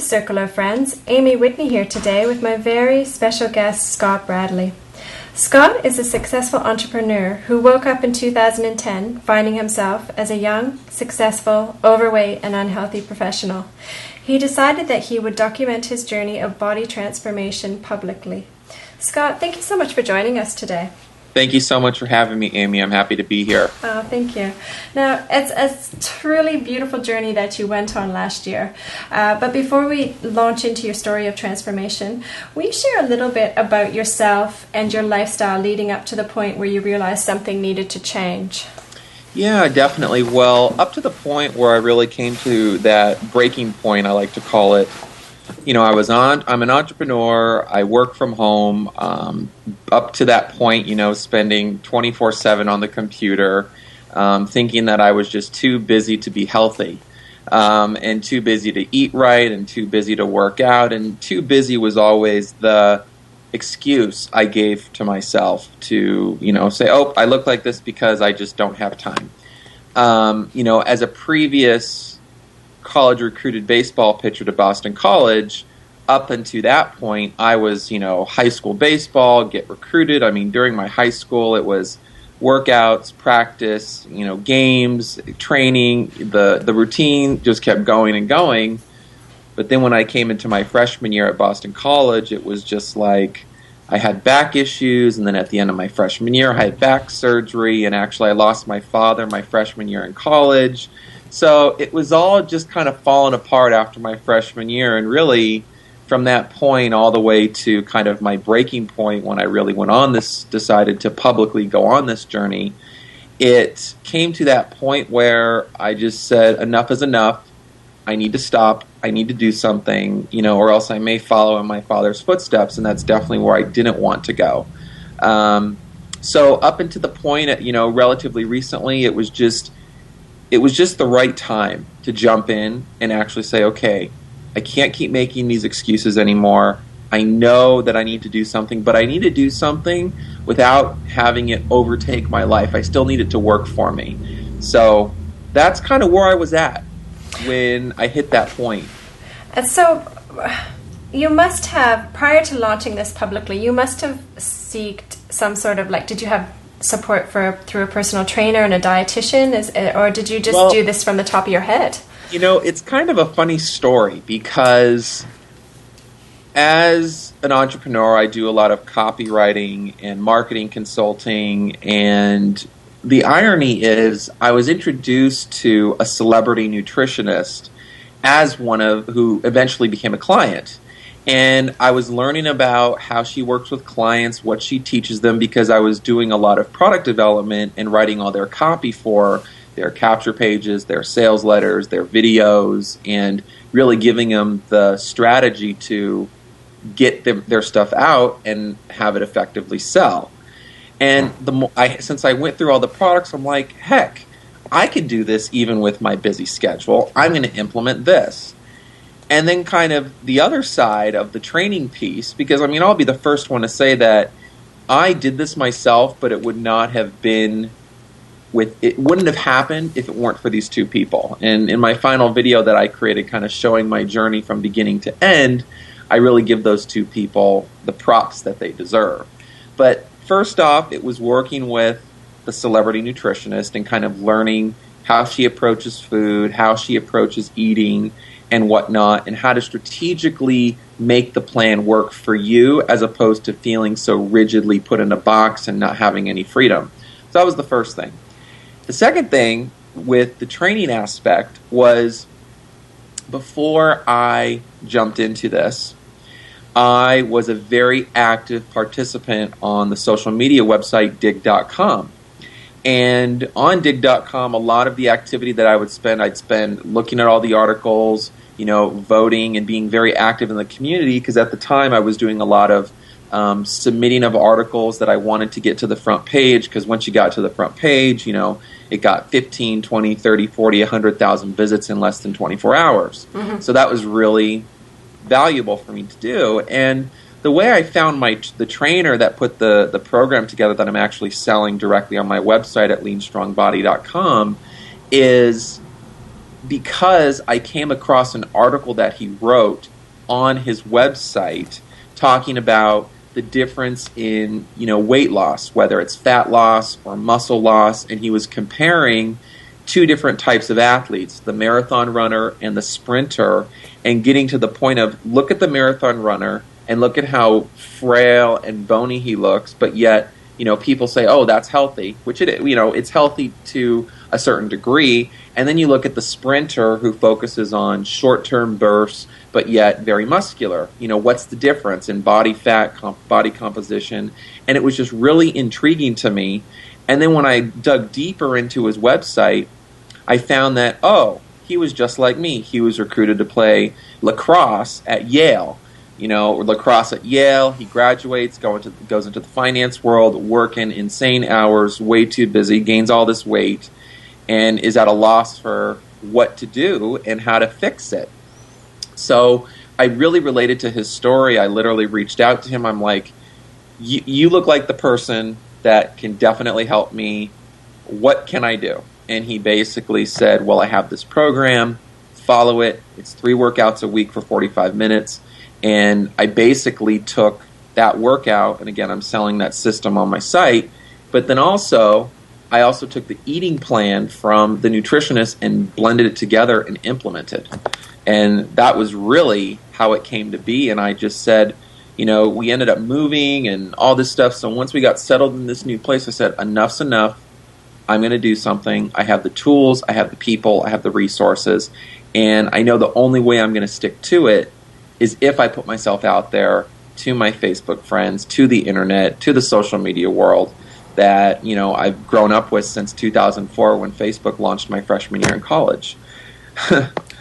Circle of Friends. Amy Whitney here today with my very special guest, Scott Bradley. Scott is a successful entrepreneur who woke up in 2010 finding himself as a young, successful, overweight, and unhealthy professional. He decided that he would document his journey of body transformation publicly. Scott, thank you so much for joining us today. Thank you so much for having me, Amy. I'm happy to be here. Oh, thank you. Now, it's a truly beautiful journey that you went on last year. But before we launch into your story of transformation, will you share a little bit about yourself and your lifestyle leading up to the point where you realized something needed to change? Yeah, definitely. Well, up to the point where I really came to that breaking point, I like to call it. You know, I'm an entrepreneur. I work from home. Up to that point, spending 24/7 on the computer, thinking that I was just too busy to be healthy, and too busy to eat right, and too busy to work out, and too busy was always the excuse I gave to myself to, say, oh, I look like this because I just don't have time. As a previous college recruited baseball pitcher to Boston College, up until that point, I was, high school baseball, get recruited. I mean, during my high school, it was workouts, practice, games, training, the routine just kept going and going. But then when I came into my freshman year at Boston College, it was just like I had back issues, and then at the end of my freshman year, I had back surgery, and actually I lost my father my freshman year in college. So it was all just kind of falling apart after my freshman year, and really from that point all the way to kind of my breaking point when I really decided to publicly go on this journey, it came to that point where I just said, enough is enough. I need to stop. I need to do something, or else I may follow in my father's footsteps, and that's definitely where I didn't want to go. So up until the point, relatively recently, it was just the right time to jump in and actually say, okay, I can't keep making these excuses anymore. I know that I need to do something, but I need to do something without having it overtake my life. I still need it to work for me. So that's kind of where I was at when I hit that point. And so you must have, prior to launching this publicly, you must have sought some sort of, did you have support through a personal trainer and a dietitian, or did you just do this from the top of your head? It's kind of a funny story because as an entrepreneur, I do a lot of copywriting and marketing consulting, and the irony is I was introduced to a celebrity nutritionist as one of who eventually became a client. And I was learning about how she works with clients, what she teaches them, because I was doing a lot of product development and writing all their copy for their capture pages, their sales letters, their videos, and really giving them the strategy to get their stuff out and have it effectively sell. And since I went through all the products, I'm like, heck, I can do this even with my busy schedule. I'm going to implement this. And then kind of the other side of the training piece, because I'll be the first one to say that I did this myself, but it would not have been it wouldn't have happened if it weren't for these two people. And in my final video that I created kind of showing my journey from beginning to end, I really give those two people the props that they deserve. But first off, it was working with the celebrity nutritionist and kind of learning how she approaches food, how she approaches eating, and whatnot, and how to strategically make the plan work for you as opposed to feeling so rigidly put in a box and not having any freedom. So that was the first thing. The second thing with the training aspect was before I jumped into this, I was a very active participant on the social media website Digg.com. And on Digg.com, a lot of the activity that I'd spend looking at all the articles, voting and being very active in the community, because at the time I was doing a lot of submitting of articles that I wanted to get to the front page, because once you got to the front page, it got 15, 20, 30, 40, 100,000 visits in less than 24 hours. Mm-hmm. So that was really valuable for me to do. And the way I found the trainer that put the program together that I'm actually selling directly on my website at leanstrongbody.com is because I came across an article that he wrote on his website talking about the difference in, weight loss, whether it's fat loss or muscle loss, and he was comparing two different types of athletes, the marathon runner and the sprinter, and getting to the point of, look at the marathon runner and look at how frail and bony he looks, but yet, people say, oh, that's healthy, which it's healthy to a certain degree. And then you look at the sprinter who focuses on short-term bursts, but yet very muscular. What's the difference in body fat, body composition? And it was just really intriguing to me. And then when I dug deeper into his website, I found that, he was just like me. He was recruited to play lacrosse at Yale. Lacrosse at Yale. He graduates, goes into the finance world, working insane hours, way too busy, gains all this weight, and is at a loss for what to do and how to fix it. So I really related to his story. I literally reached out to him. I'm like, you look like the person that can definitely help me. What can I do? And he basically said, well, I have this program, follow it. It's 3 workouts a week for 45 minutes. And I basically took that workout, and again, I'm selling that system on my site, but then I also took the eating plan from the nutritionist and blended it together and implemented. And that was really how it came to be. And I just said, we ended up moving and all this stuff. So once we got settled in this new place, I said, enough's enough. I'm going to do something. I have the tools, I have the people, I have the resources, and I know the only way I'm going to stick to it is if I put myself out there to my Facebook friends, to the internet, to the social media world that, I've grown up with since 2004 when Facebook launched my freshman year in college.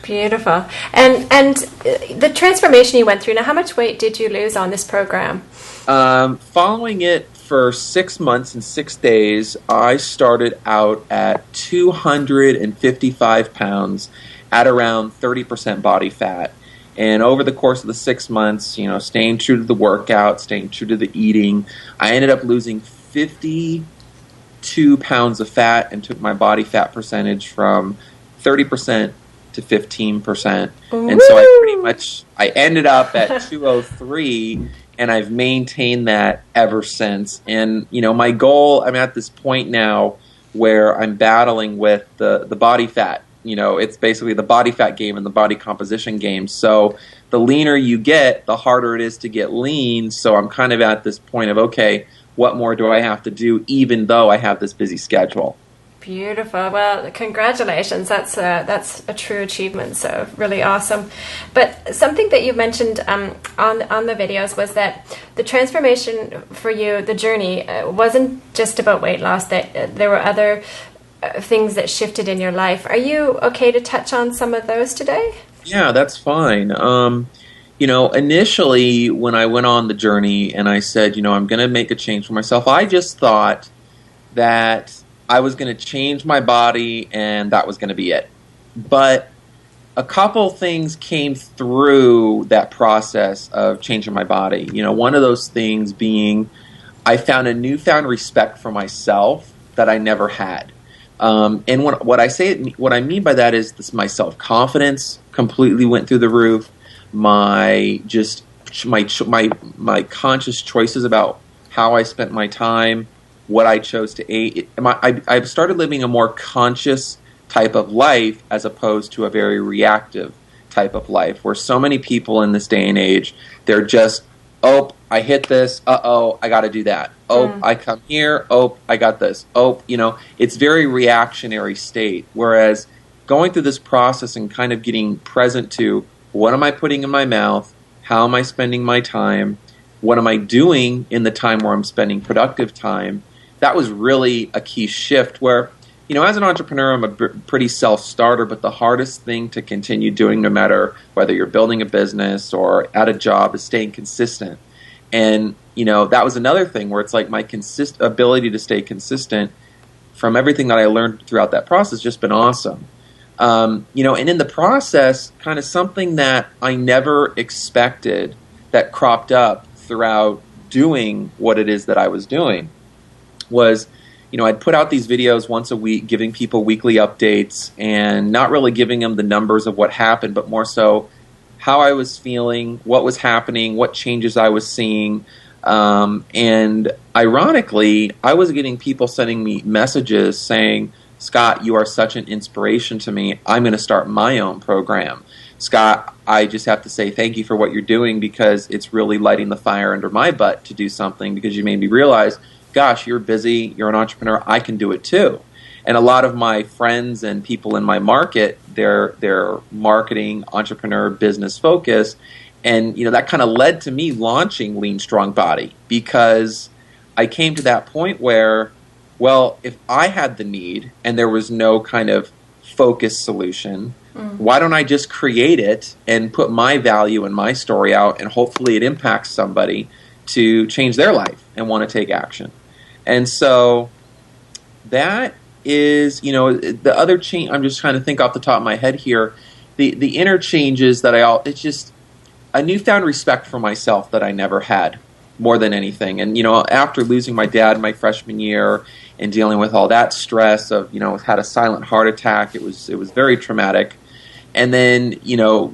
Beautiful. And the transformation you went through, now how much weight did you lose on this program? Following it for 6 months and 6 days, I started out at 255 pounds at around 30% body fat. And over the course of the 6 months, staying true to the workout, staying true to the eating, I ended up losing 52 pounds of fat and took my body fat percentage from 30% to 15%. Ooh. And so I ended up at 203, and I've maintained that ever since. And, my goal, I'm at this point now where I'm battling with the body fat. It's basically the body fat game and the body composition game. So the leaner you get, the harder it is to get lean. So I'm kind of at this point of, okay, what more do I have to do, even though I have this busy schedule? Beautiful. Well, congratulations. That's a true achievement. So really awesome. But something that you mentioned on the videos was that the transformation for you, the journey, wasn't just about weight loss. That there were other things that shifted in your life. Are you okay to touch on some of those today? Yeah, that's fine. Initially when I went on the journey and I said, I'm going to make a change for myself, I just thought that I was going to change my body and that was going to be it. But a couple things came through that process of changing my body. One of those things being I found a newfound respect for myself that I never had. And what I mean by that is this: my self-confidence completely went through the roof. My conscious choices about how I spent my time, what I chose to eat. I've started living a more conscious type of life as opposed to a very reactive type of life, where so many people in this day and age, they're just, oh, I hit this, I got to do that. Oh, I come here, oh, I got this. Oh, it's very reactionary state. Whereas going through this process and kind of getting present to what am I putting in my mouth, how am I spending my time, what am I doing in the time where I'm spending productive time, that was really a key shift where, as an entrepreneur, I'm a pretty self-starter, but the hardest thing to continue doing, no matter whether you're building a business or at a job, is staying consistent. And, that was another thing where it's like my ability to stay consistent from everything that I learned throughout that process has just been awesome. And in the process, kind of something that I never expected that cropped up throughout doing what it is that I was doing was, I'd put out these videos once a week, giving people weekly updates and not really giving them the numbers of what happened, but more so how I was feeling, what was happening, what changes I was seeing. And ironically, I was getting people sending me messages saying, Scott, you are such an inspiration to me. I'm going to start my own program. Scott, I just have to say thank you for what you're doing, because it's really lighting the fire under my butt to do something, because you made me realize, gosh, you're busy, you're an entrepreneur, I can do it too. And a lot of my friends and people in my market, they're marketing, entrepreneur, business focused. And that kind of led to me launching Lean Strong Body, because I came to that point where, well, if I had the need and there was no kind of focused solution, why don't I just create it and put my value and my story out, and hopefully it impacts somebody to change their life and want to take action. And so that is, the other change, I'm just trying to think off the top of my head here, the inner changes that it's just a newfound respect for myself that I never had, more than anything. And, after losing my dad my freshman year and dealing with all that stress of, had a silent heart attack, it was very traumatic. And then,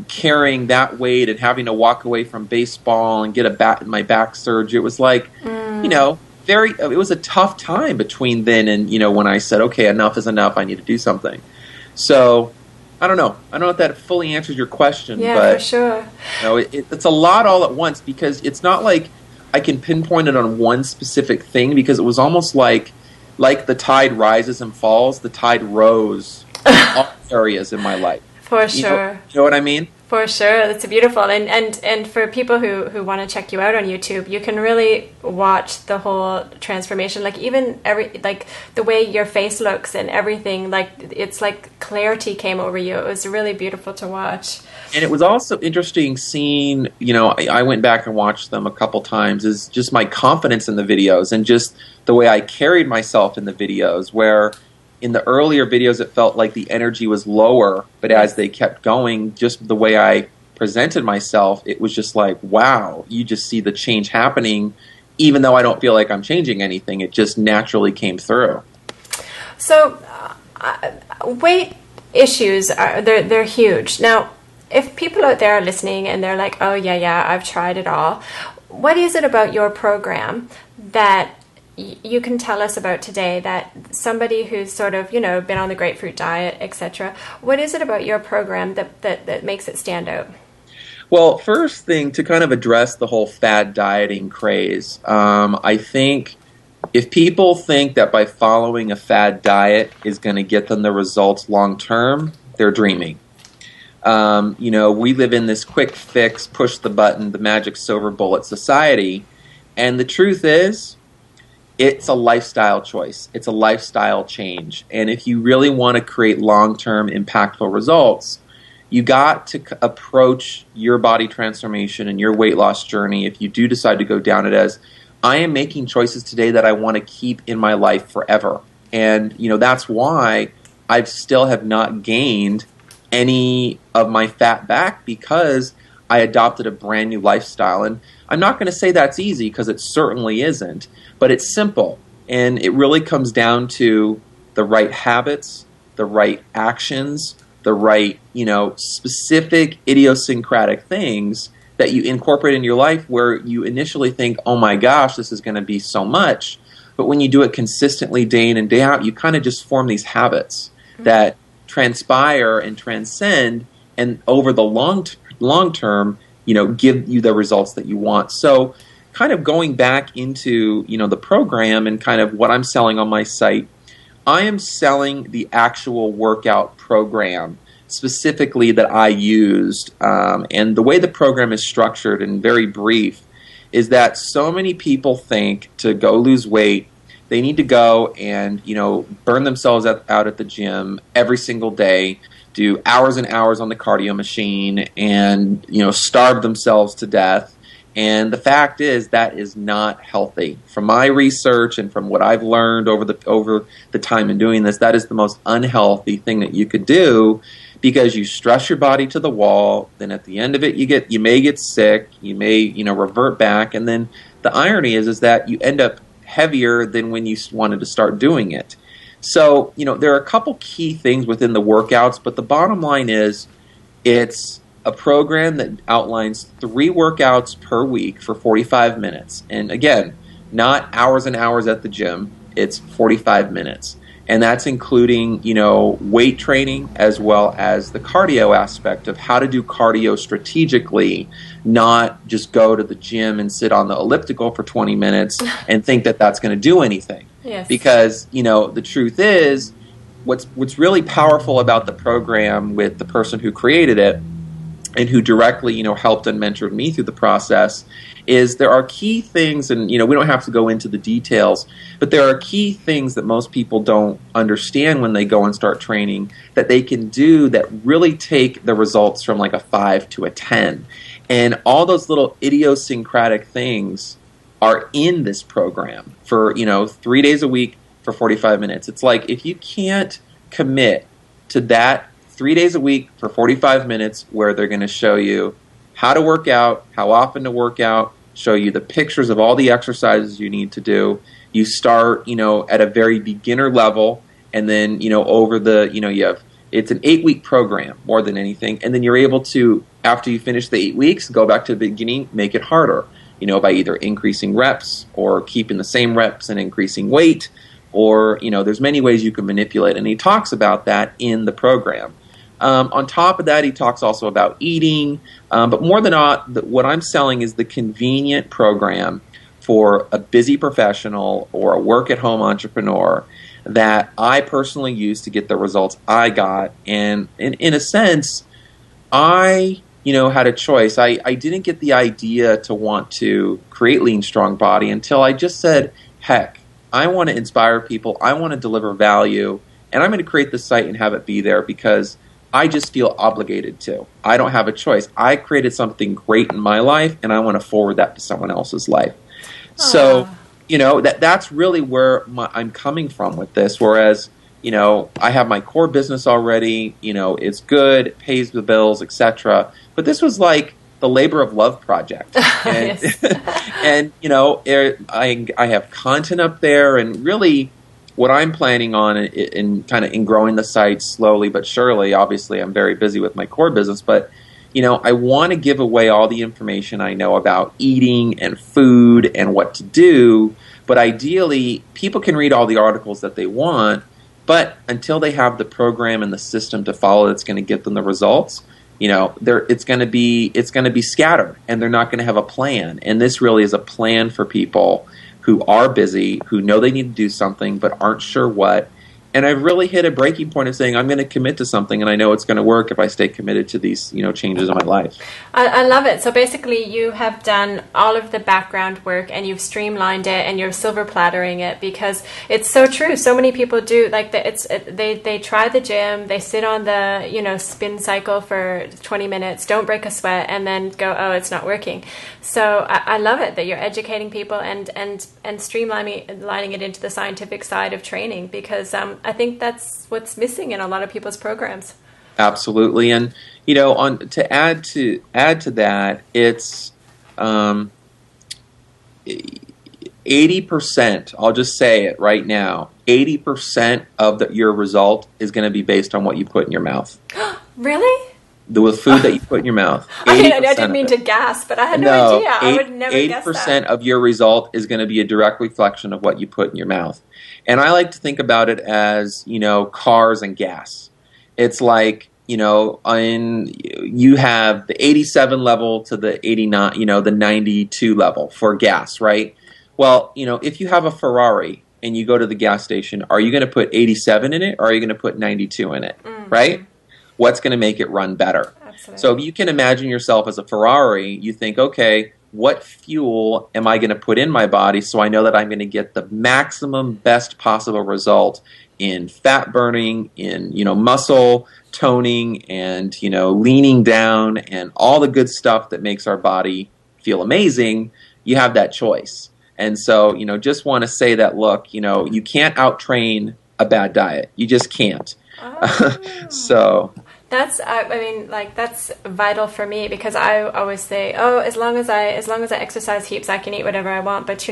carrying that weight and having to walk away from baseball and get my back surgery, it was like, it was a tough time between then and, when I said, okay, enough is enough, I need to do something. So, I don't know if that fully answers your question. Yeah, but, for sure. It's a lot all at once, because it's not like I can pinpoint it on one specific thing, because it was almost like the tide rises and falls, the tide rose in all areas in my life. For sure. You know what I mean? For sure. That's beautiful. And for people who want to check you out on YouTube, you can really watch the whole transformation. Like even the way your face looks and everything, like it's like clarity came over you. It was really beautiful to watch. And it was also interesting seeing, I went back and watched them a couple times, is just my confidence in the videos and just the way I carried myself in the videos, where in the earlier videos, it felt like the energy was lower, but as they kept going, just the way I presented myself, it was just like, wow, you just see the change happening, even though I don't feel like I'm changing anything. It just naturally came through. So, weight issues, they're huge. Now, if people out there are listening and they're like, oh, yeah, I've tried it all, what is it about your program that you can tell us about today, that somebody who's sort of, been on the grapefruit diet, etc., what is it about your program that makes it stand out? Well, first thing, to kind of address the whole fad dieting craze, I think if people think that by following a fad diet is going to get them the results long term, they're dreaming. We live in this quick fix, push the button, the magic silver bullet society, and the truth is, it's a lifestyle choice. It's a lifestyle change. And if you really want to create long-term impactful results, you got to approach your body transformation and your weight loss journey, if you do decide to go down it, as I am making choices today that I want to keep in my life forever. And, that's why I still have not gained any of my fat back, because I adopted a brand new lifestyle. And I'm not going to say that's easy, because it certainly isn't, but it's simple. And it really comes down to the right habits, the right actions, the right, specific idiosyncratic things that you incorporate in your life, where you initially think, oh my gosh, this is going to be so much. But when you do it consistently day in and day out, you kind of just form these habits that transpire and transcend, and over the long term, give you the results that you want. So kind of going back into, the program and kind of what I'm selling on my site, I am selling the actual workout program specifically that I used. And the way the program is structured, and very brief, is that so many people think to go lose weight, they need to go and, burn themselves out at the gym every single day, do hours and hours on the cardio machine, and, starve themselves to death. And the fact is, that is not healthy. From my research and from what I've learned over the time in doing this, that is the most unhealthy thing that you could do, because you stress your body to the wall. Then at the end of it, you may get sick, you may revert back, and then the irony is that you end up heavier than when you wanted to start doing it. So there are a couple key things within the workouts, but the bottom line is, it's a program that outlines 3 workouts per week for 45 minutes. And again, not hours and hours at the gym. It's 45 minutes. And that's including, weight training as well as the cardio aspect of how to do cardio strategically, not just go to the gym and sit on the elliptical for 20 minutes and think that that's going to do anything. Yes. Because, the truth is, what's really powerful about the program with the person who created it and who directly, helped and mentored me through the process is there are key things, and, we don't have to go into the details, but there are key things that most people don't understand when they go and start training that they can do that really take the results from like a 5 to a 10. And all those little idiosyncratic things are in this program for, 3 days a week for 45 minutes. It's like if you can't commit to that 3 days a week for 45 minutes where they're going to show you how to work out, how often to work out, show you the pictures of all the exercises you need to do. You start, at a very beginner level, and then, over the, it's an 8-week program more than anything, and then you're able to, after you finish the 8 weeks, go back to the beginning, make it harder, by either increasing reps or keeping the same reps and increasing weight, or, there's many ways you can manipulate, and he talks about that in the program. On top of that, he talks also about eating, but more than all, what I'm selling is the convenient program for a busy professional or a work-at-home entrepreneur that I personally use to get the results I got. And in a sense, I had a choice. I didn't get the idea to want to create Lean Strong Body until I just said, heck, I want to inspire people, I want to deliver value, and I'm going to create the site and have it be there because I just feel obligated to. I don't have a choice. I created something great in my life, and I want to forward that to someone else's life. So, that's really where I'm coming from with this. Whereas, I have my core business already. It's good, it pays the bills, etc. But this was like the labor of love project. And, and I have content up there, and really, what I'm planning on in growing the site slowly but surely, obviously I'm very busy with my core business, but I want to give away all the information I know about eating and food and what to do, but ideally people can read all the articles that they want, but until they have the program and the system to follow that's going to get them the results, it's going to be scattered, and they're not going to have a plan. And this really is a plan for people who are busy, who know they need to do something but aren't sure what. And I've really hit a breaking point of saying I'm going to commit to something, and I know it's going to work if I stay committed to these, changes in my life. I love it. So basically, you have done all of the background work, and you've streamlined it, and you're silver plattering it, because it's so true. So many people do they try the gym, they sit on the spin cycle for 20 minutes, don't break a sweat, and then go, oh, it's not working. So I love it that you're educating people and streamlining it into the scientific side of training, because I think that's what's missing in a lot of people's programs. Absolutely, and to add to that, it's 80%. I'll just say it right now: 80% of your result is going to be based on what you put in your mouth. Really? The food that you put in your mouth. I didn't mean to gasp, but I had no idea. I would never guess that. 80% of your result is going to be a direct reflection of what you put in your mouth. And I like to think about it as, cars and gas. It's like, you have the 87 level to the 89, the 92 level for gas, right? Well, if you have a Ferrari and you go to the gas station, are you going to put 87 in it, or are you going to put 92 in it, right? What's going to make it run better? Absolutely. So if you can imagine yourself as a Ferrari, you think, okay, what fuel am I going to put in my body so I know that I'm going to get the maximum best possible result in fat burning, in muscle toning, and leaning down, and all the good stuff that makes our body feel amazing. You have that choice. And so, just want to say that, look, you can't out-train a bad diet. You just can't. So that's that's vital for me, because I always say, oh, as long as I exercise heaps, I can eat whatever I want, but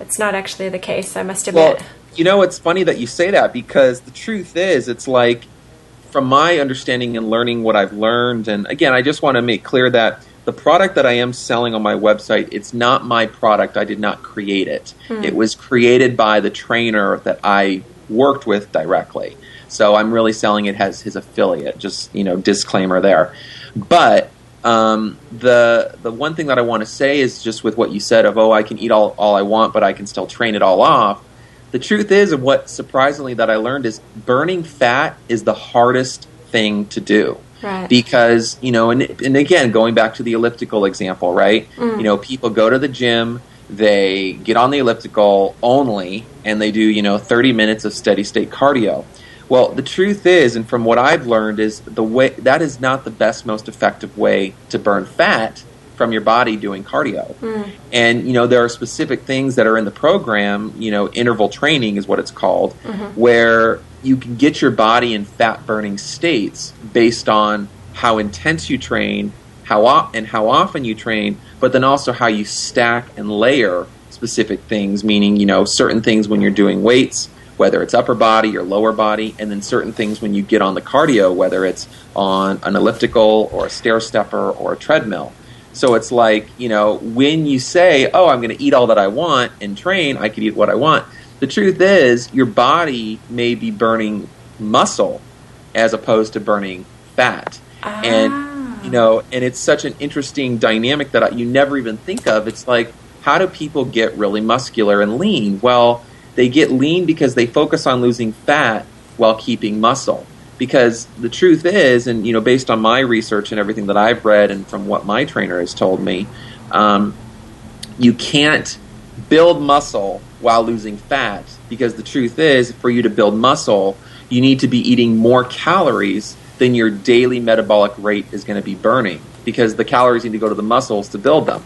it's not actually the case, I must admit. Well, it's funny that you say that, because the truth is, it's like from my understanding and learning what I've learned, and again, I just want to make clear that the product that I am selling on my website, it's not my product. I did not create it. It was created by the trainer that I worked with directly. So I'm really selling it as his affiliate, just, disclaimer there. But the one thing that I want to say is just with what you said of, I can eat all I want, but I can still train it all off. The truth is, and what surprisingly that I learned is burning fat is the hardest thing to do. Right. Because, and again, going back to the elliptical example, right? People go to the gym, they get on the elliptical only, and they do, 30 minutes of steady state cardio. Well, the truth is, and from what I've learned, is that is not the best, most effective way to burn fat from your body doing cardio. And, there are specific things that are in the program, interval training is what it's called, where you can get your body in fat-burning states based on how intense you train, how often you train, but then also how you stack and layer specific things, meaning, certain things when you're doing weights, whether it's upper body or lower body, and then certain things when you get on the cardio, whether it's on an elliptical or a stair stepper or a treadmill. So it's like, when you say, I'm going to eat all that I want and train, I can eat what I want. The truth is, your body may be burning muscle as opposed to burning fat. And, and it's such an interesting dynamic that you never even think of. It's like, how do people get really muscular and lean? Well, they get lean because they focus on losing fat while keeping muscle. Because the truth is, and based on my research and everything that I've read and from what my trainer has told me, you can't build muscle while losing fat, because the truth is, for you to build muscle, you need to be eating more calories than your daily metabolic rate is going to be burning, because the calories need to go to the muscles to build them.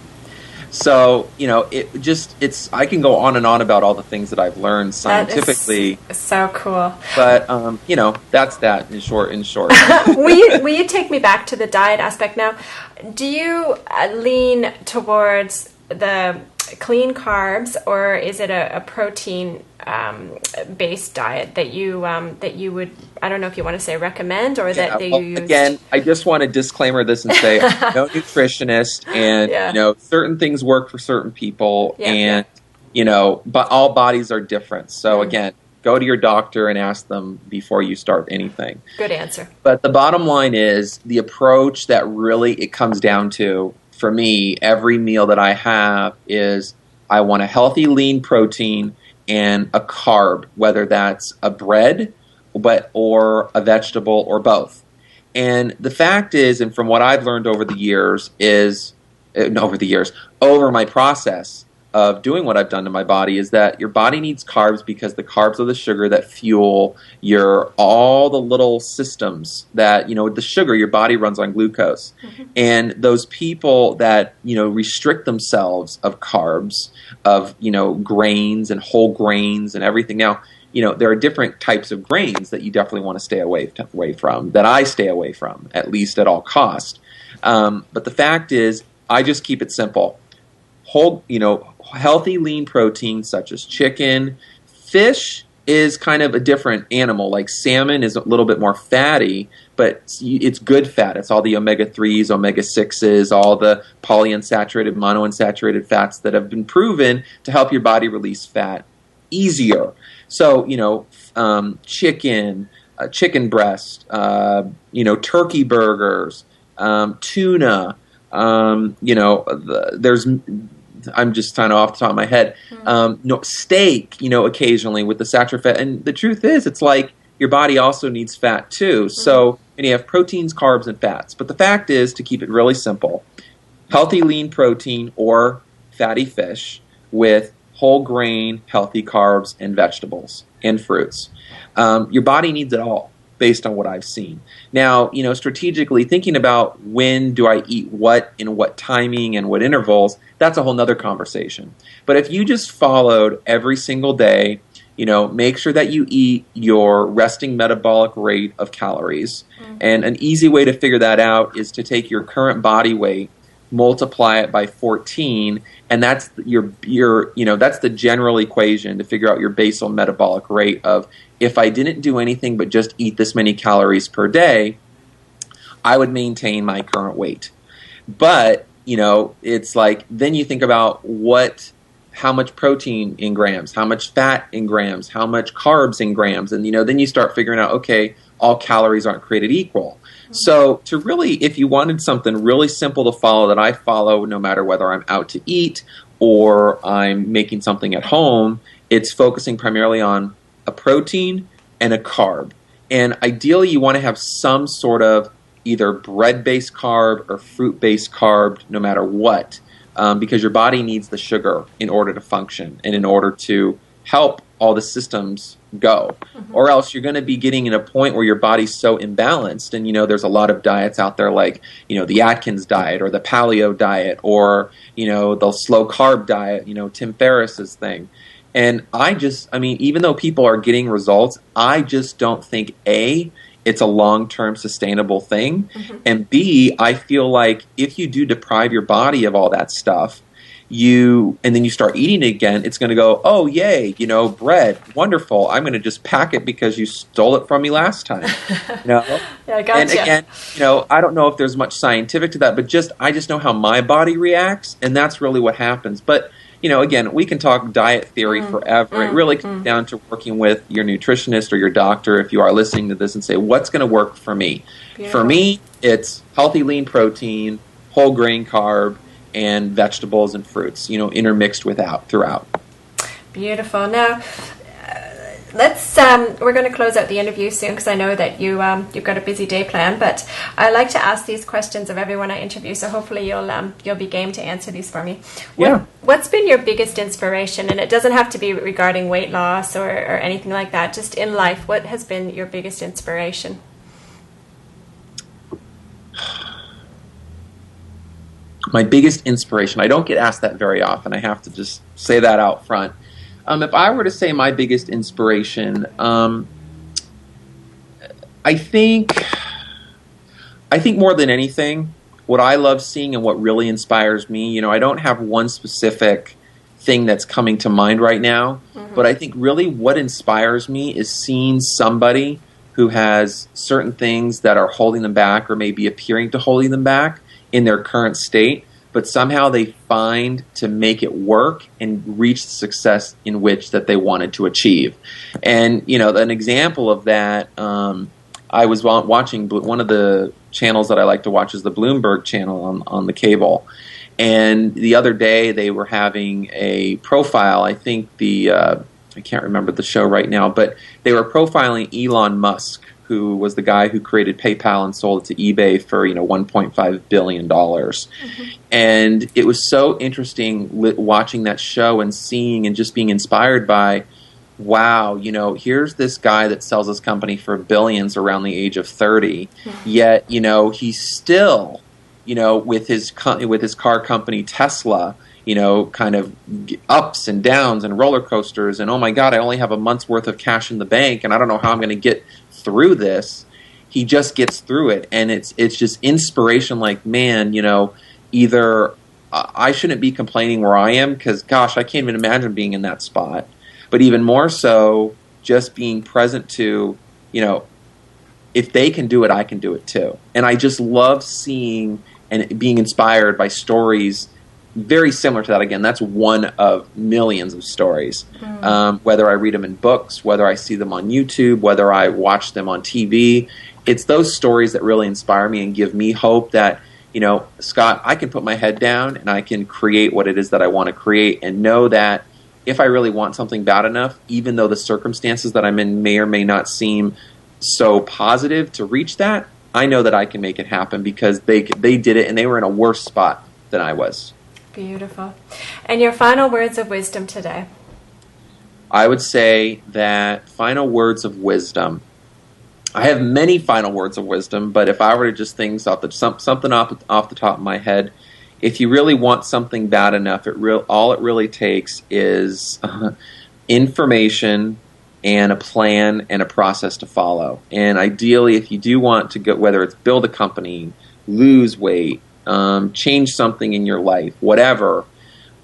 So, I can go on and on about all the things that I've learned scientifically. That is so cool. But, that's that in short. Will you take me back to the diet aspect now? Do you lean towards the clean carbs, or is it a protein based diet that you would, I don't know if you want to say recommend, or that you use? Again, I just want to disclaimer this and say I'm no nutritionist, and certain things work for certain people, but all bodies are different. So again, go to your doctor and ask them before you start anything. Good answer. But the bottom line is, the approach that really it comes down to, for me, every meal that I have is I want a healthy, lean protein and a carb, whether that's a bread or a vegetable or both. And the fact is, and from what I've learned over my process of doing what I've done to my body, is that your body needs carbs because the carbs are the sugar that fuel all the little systems that, with the sugar, your body runs on glucose. And those people that, restrict themselves of carbs, of, grains and whole grains and everything. Now, there are different types of grains that you definitely want to stay away from, that I stay away from, at least at all cost. But the fact is, I just keep it simple. Healthy, lean protein such as chicken. Fish is kind of a different animal. Like salmon is a little bit more fatty, but it's good fat. It's all the omega-3s, omega-6s, all the polyunsaturated, monounsaturated fats that have been proven to help your body release fat easier. So, chicken, chicken breast, turkey burgers, tuna, there's... I'm just kind of off the top of my head. Steak, occasionally with the saturated fat. And the truth is, it's like your body also needs fat too. So, and you have proteins, carbs, and fats. But the fact is, to keep it really simple, healthy, lean protein or fatty fish with whole grain, healthy carbs, and vegetables and fruits. Your body needs it all, based on what I've seen. Now, strategically thinking about when do I eat what, in what timing and what intervals, that's a whole nother conversation. But if you just followed every single day, make sure that you eat your resting metabolic rate of calories. And an easy way to figure that out is to take your current body weight, multiply it by 14, and that's that's the general equation to figure out your basal metabolic rate of, if I didn't do anything but just eat this many calories per day, I would maintain my current weight. But, it's like, then you think about how much protein in grams, how much fat in grams, how much carbs in grams. And, then you start figuring out, okay, all calories aren't created equal. So to really, if you wanted something really simple to follow that I follow no matter whether I'm out to eat or I'm making something at home, it's focusing primarily on a protein and a carb. And ideally you want to have some sort of either bread-based carb or fruit-based carb no matter what, because your body needs the sugar in order to function and in order to help all the systems go. Mm-hmm. Or else you're going to be getting in a point where your body's so imbalanced. And, there's a lot of diets out there like, the Atkins diet or the paleo diet or, the slow carb diet, Tim Ferriss's thing. And even though people are getting results, I just don't think, A, it's a long-term sustainable thing. Mm-hmm. And B, I feel like if you do deprive your body of all that stuff, and then you start eating it again, it's going to go, oh, yay, bread, wonderful. I'm going to just pack it because you stole it from me last time. Yeah, gotcha. And again, I don't know if there's much scientific to that, but I just know how my body reacts, and that's really what happens. But, again, we can talk diet theory forever. It really comes down to working with your nutritionist or your doctor if you are listening to this and say, what's going to work for me? Beautiful. For me, it's healthy, lean protein, whole grain carb, and vegetables and fruits, intermixed throughout. Beautiful. Now, we're going to close out the interview soon because I know that you've got a busy day planned, but I like to ask these questions of everyone I interview, so hopefully you'll be game to answer these for me. What's been your biggest inspiration? And it doesn't have to be regarding weight loss or anything like that, just in life. What has been your biggest inspiration? My biggest inspiration, I don't get asked that very often. I have to just say that out front. If I were to say my biggest inspiration, I think more than anything, what I love seeing and what really inspires me, I don't have one specific thing that's coming to mind right now, but I think really what inspires me is seeing somebody who has certain things that are holding them back or maybe appearing to holding them back in their current state, but somehow they find to make it work and reach the success in which that they wanted to achieve. And, an example of that, I was watching one of the channels that I like to watch is the Bloomberg channel on the cable. And the other day they were having a profile, I think I can't remember the show right now, but they were profiling Elon Musk, who was the guy who created PayPal and sold it to eBay for $1.5 billion. And it was so interesting watching that show and seeing and just being inspired by, wow, here's this guy that sells his company for billions around the age of 30, yet he's still with his car company Tesla, kind of ups and downs and roller coasters, and oh my God, I only have a month's worth of cash in the bank, and I don't know how I'm going to get through this. He just gets through it, and it's just inspiration. Like, man, either I shouldn't be complaining where I am because, gosh, I can't even imagine being in that spot. But even more so, just being present to, if they can do it, I can do it too. And I just love seeing and being inspired by stories very similar to that. Again, that's one of millions of stories. Whether I read them in books, whether I see them on YouTube, whether I watch them on TV, it's those stories that really inspire me and give me hope that, Scott, I can put my head down and I can create what it is that I want to create, and know that if I really want something bad enough, even though the circumstances that I'm in may or may not seem so positive to reach that, I know that I can make it happen because they did it and they were in a worse spot than I was. Beautiful. And your final words of wisdom today? I would say that final words of wisdom. I have many final words of wisdom, but if I were to just think something off the top of my head, if you really want something bad enough, all it really takes is information and a plan and a process to follow. And ideally, if you do want to go, whether it's build a company, lose weight, change something in your life, whatever,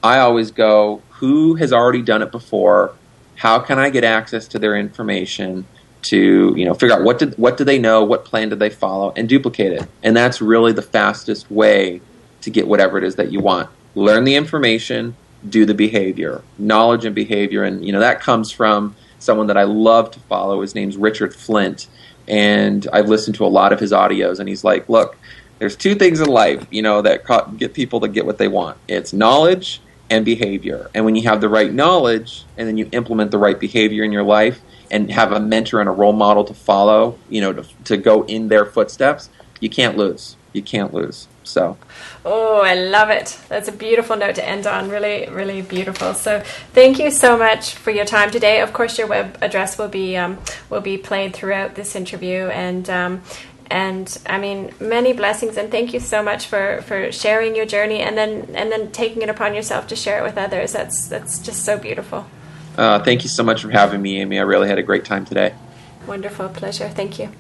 I always go, who has already done it before? how can I get access to their information to, figure out what do they know, what plan did they follow, and duplicate it. And that's really the fastest way to get whatever it is that you want. Learn the information, do the behavior, knowledge and behavior. And, that comes from someone that I love to follow. His name's Richard Flint. And I've listened to a lot of his audios, and he's like, look, there's two things in life, that get people to get what they want. It's knowledge and behavior. And when you have the right knowledge and then you implement the right behavior in your life and have a mentor and a role model to follow, to go in their footsteps, you can't lose. You can't lose. So. Oh, I love it. That's a beautiful note to end on. Really, really beautiful. So thank you so much for your time today. Of course, your web address will be played throughout this interview, and I mean, many blessings, and thank you so much for sharing your journey and then taking it upon yourself to share it with others. That's just so beautiful. Thank you so much for having me, Amy. I really had a great time today. Wonderful. Pleasure. Thank you.